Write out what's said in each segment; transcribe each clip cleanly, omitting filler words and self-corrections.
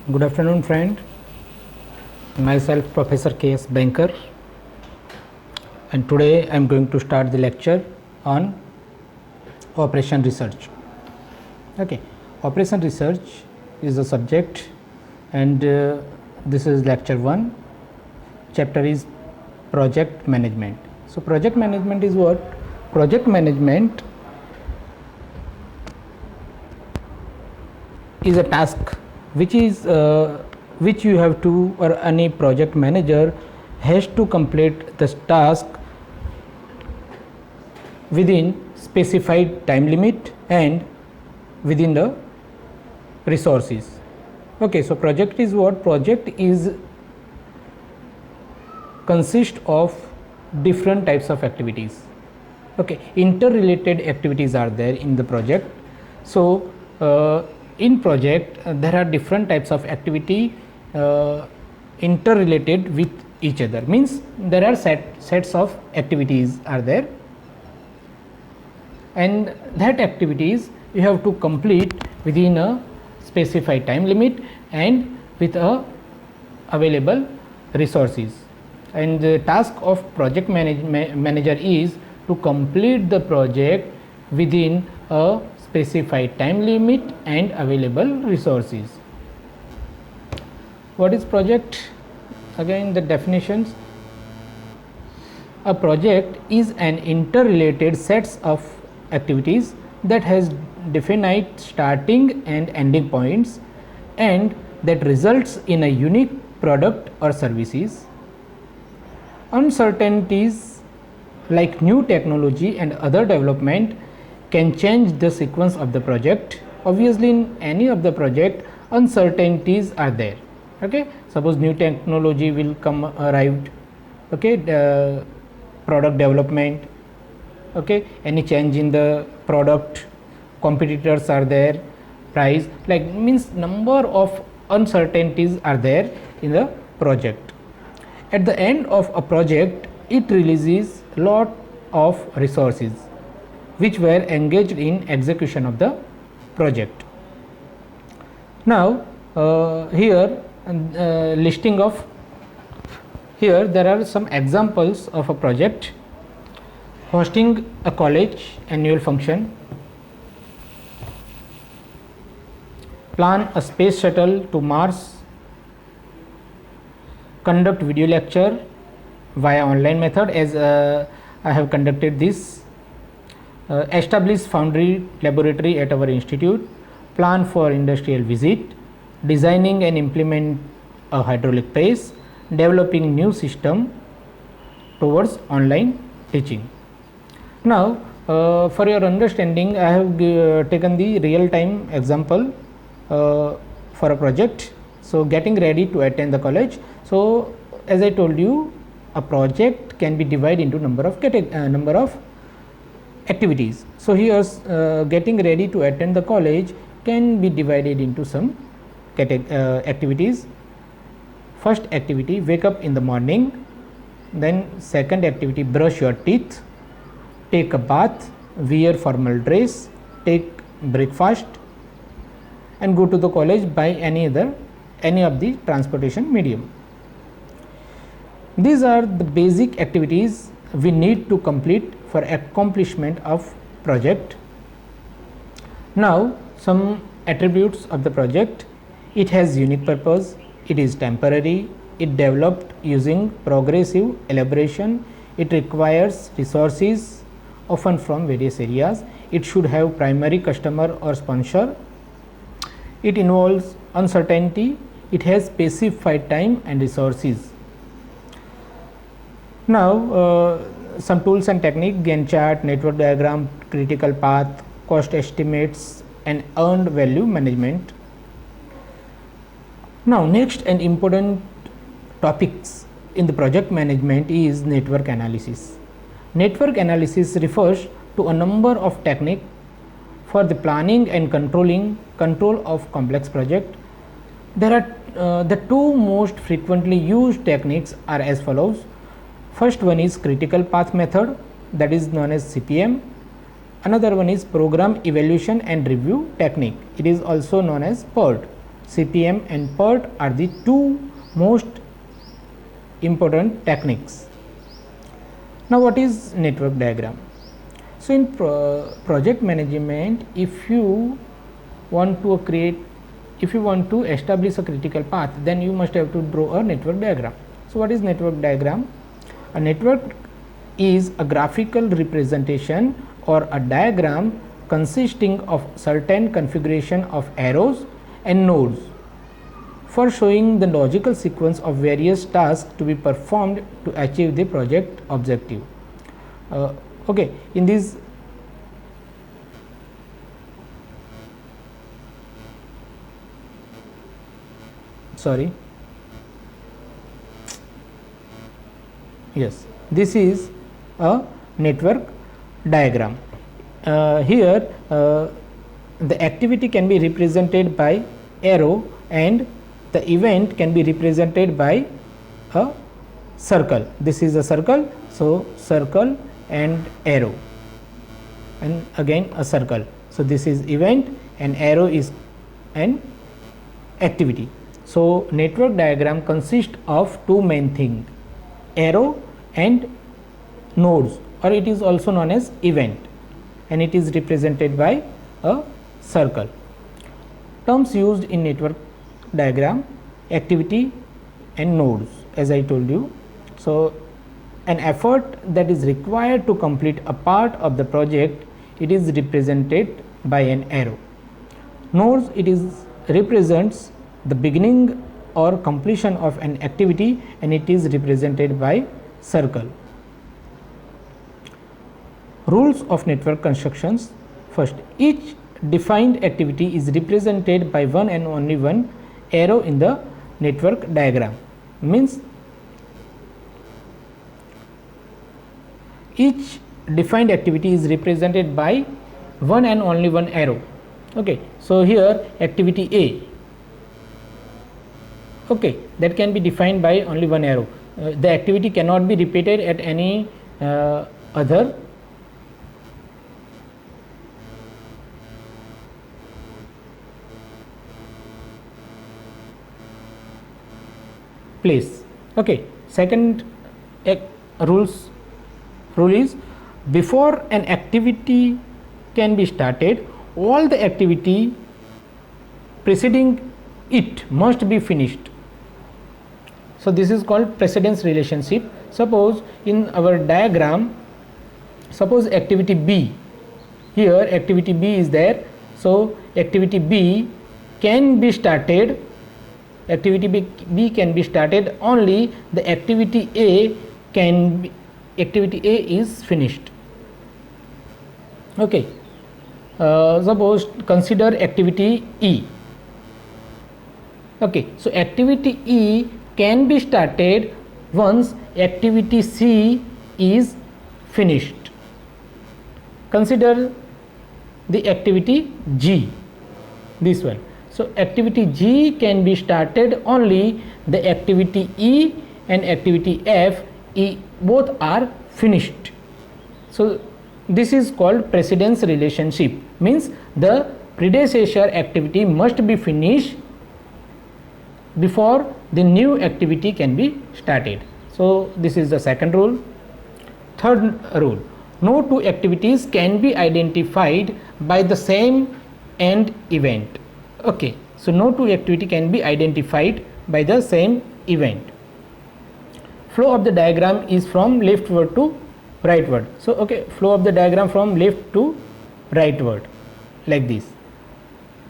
Good afternoon, friend. Myself, Professor K.S. Banker, and today I am going to start the lecture on operation research. Okay, operation research is the subject, and this is lecture 1. Chapter is project management. So, project management is what? Project management is a task which you have to, or any project manager has to complete this task within specified time limit and within the resources. Okay, so project is what? Project is consist of different types of activities. Okay, interrelated activities are there in the project. So in project there are different types of activity interrelated with each other, means there are sets of activities are there, and that activities you have to complete within a specified time limit and with a available resources. And the task of project manager is to complete the project within a specified time limit and available resources. What is project? Again, the definitions. A project is an interrelated sets of activities that has definite starting and ending points and that results in a unique product or services. Uncertainties like new technology and other development can change the sequence of the project. Obviously, in any of the project, uncertainties are there. Okay, suppose new technology will come arrived. Okay, the product development. Okay, any change in the product, competitors are there, price, like means number of uncertainties are there in the project. At the end of a project, it releases lot of resources which were engaged in execution of the project. Now here listing of, here there are some examples of a project: hosting a college annual function, plan a space shuttle to Mars, conduct video lecture via online method, as I have conducted this, establish foundry laboratory at our institute, plan for industrial visit, designing and implement a hydraulic press, developing new system towards online teaching. Now for your understanding, I have taken the real time example for a project. So getting ready to attend the college. So as I told you, a project can be divided into number of activities. So here getting ready to attend the college can be divided into some activities. First activity, wake up in the morning. Then second activity, brush your teeth, take a bath, wear formal dress, take breakfast and go to the college by any of the transportation medium. These are the basic activities we need to complete for accomplishment of project. Now some attributes of the project: it has unique purpose, it is temporary, it developed using progressive elaboration, it requires resources often from various areas, it should have primary customer or sponsor, it involves uncertainty, it has specified time and resources. Now some tools and technique: Gantt chart, network diagram, critical path, cost estimates and earned value management. Now next and important topics in the project management is network analysis. Network analysis refers to a number of techniques for the planning and control of complex project. There are the two most frequently used techniques are as follows. First one is critical path method, that is known as CPM. Another one is program evaluation and review technique, it is also known as PERT. CPM and PERT are the two most important techniques. Now what is network diagram? So in project management, if you want to establish a critical path, then you must have to draw a network diagram. So what is network diagram? A network is a graphical representation or a diagram consisting of certain configuration of arrows and nodes for showing the logical sequence of various tasks to be performed to achieve the project objective. Okay, in this this is a network diagram. Here the activity can be represented by arrow and the event can be represented by a circle. This is a circle, so circle and arrow, and again a circle. So this is event and arrow is an activity. So network diagram consists of two main things, arrow and nodes, or it is also known as event, and it is represented by a circle. Terms used in network diagram: activity and nodes, as I told you. So an effort that is required to complete a part of the project, it is represented by an arrow. Nodes, it is represents the beginning or completion of an activity, and it is represented by circle. Rules of network constructions. First, each defined activity is represented by one and only one arrow in the network diagram. Means each defined activity is represented by one and only one arrow. Okay, so here activity A, okay, that can be defined by only one arrow. The activity cannot be repeated at any other place. Okay, second rule is, before an activity can be started, all the activity preceding it must be finished. So this is called precedence relationship. Suppose in our diagram, suppose activity B, here activity B is there, so activity B can be started, activity B can be started only the activity A is finished. Okay, suppose consider activity E. Okay, so activity E can be started once activity C is finished. Consider the activity G, this one. So activity G can be started only the activity E and activity F both are finished. So this is called precedence relationship, means the predecessor activity must be finished before the new activity can be started. So this is the second rule. Third rule, no two activities can be identified by the same end event. Okay, so no two activity can be identified by the same event. Flow of the diagram is from leftward to rightward. So okay, flow of the diagram from left to rightward, like this.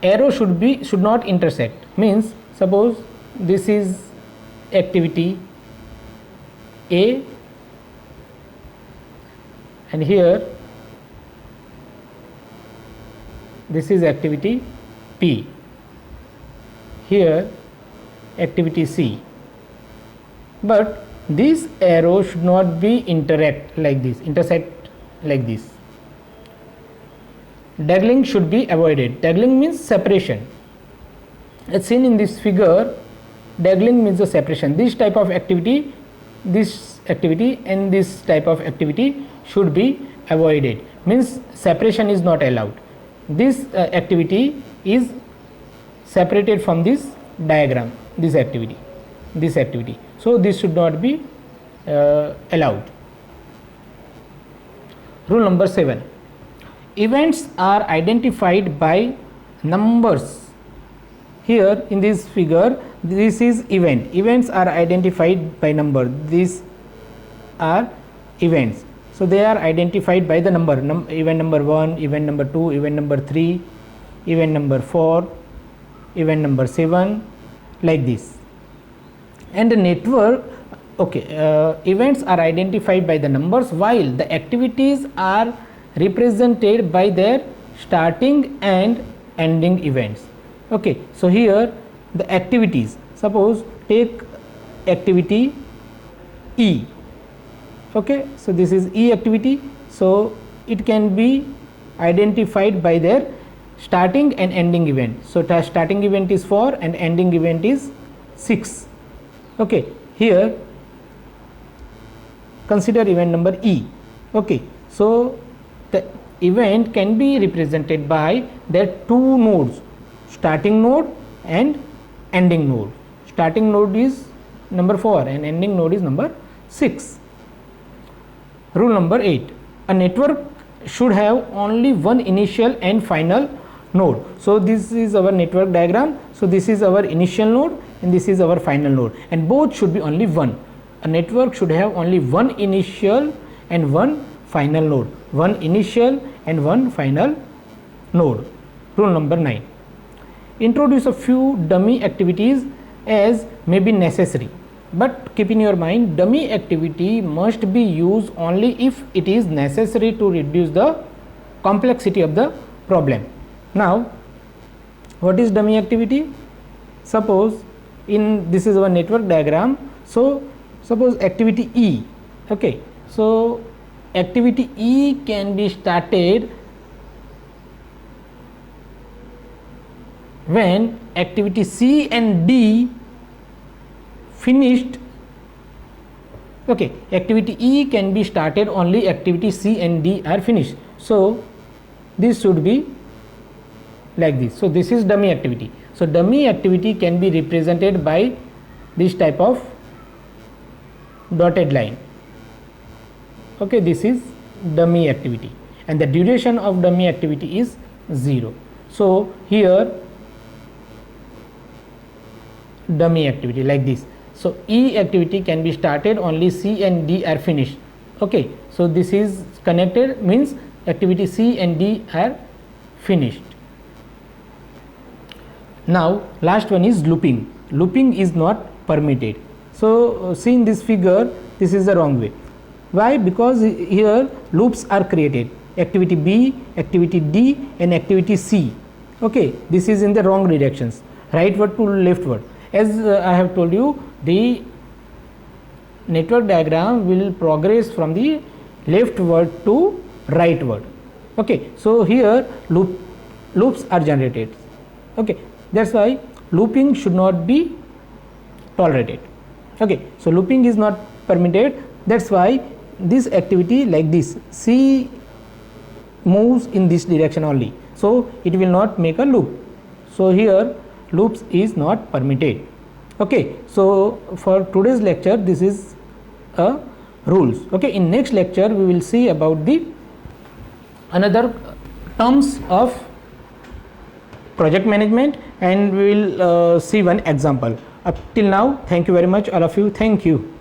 Arrow should not intersect, means suppose this is activity A and here this is activity P, here activity C, but this arrow should not be intersect like this. Dangling should be avoided. Dangling means separation. As seen in this figure, dangling means the separation. This type of activity, and this type of activity should be avoided, means separation is not allowed. This activity is separated from this diagram, this activity. So this should not be allowed. Rule number 7. Events are identified by numbers. Here in this figure, this is event. Events are identified by number. These are events. So they are identified by the number. Event number 1, event number 2, event number 3, event number 4, event number 7, like this. And the network, events are identified by the numbers, while the activities are represented by their starting and ending events. Okay, so here the activities, suppose take activity E. Okay, so this is E activity, so it can be identified by their starting and ending event. So starting event is 4 and ending event is 6. Okay, here consider event number E. Okay, so the event can be represented by their two nodes, starting node and ending node. Starting node is number 4 and ending node is number 6. Rule number 8. A network should have only one initial and final node. So this is our network diagram. So this is our initial node and this is our final node, and both should be only one. A network should have only one initial and one final node. One initial and one final node. Rule number 9. Introduce a few dummy activities as may be necessary, but keep in your mind, dummy activity must be used only if it is necessary to reduce the complexity of the problem. Now, what is dummy activity? Suppose this is our network diagram. So suppose activity E. Okay, so activity E can be started when activity C and D finished. Okay, activity E can be started only activity C and D are finished. So this should be like this. So this is dummy activity. So dummy activity can be represented by this type of dotted line. Okay, this is dummy activity and the duration of dummy activity is 0. So here dummy activity like this. So E activity can be started only C and D are finished. Okay, so this is connected, means activity C and D are finished. Now last one is looping. Looping is not permitted. So see in this figure, this is the wrong way. Why? Because here loops are created, activity B, activity D and activity C. Okay, this is in the wrong directions, rightward to leftward. As I have told you, the network diagram will progress from the leftward to rightward. Okay, so here loops are generated. Okay, that's why looping should not be tolerated. Okay, so looping is not permitted. That's why this activity like this, C moves in this direction only, so it will not make a loop. So here loops is not permitted. Okay, so for today's lecture this is a rules. Okay, in next lecture we will see about the another terms of project management and we will see one example. Up till now, thank you very much all of you. Thank you.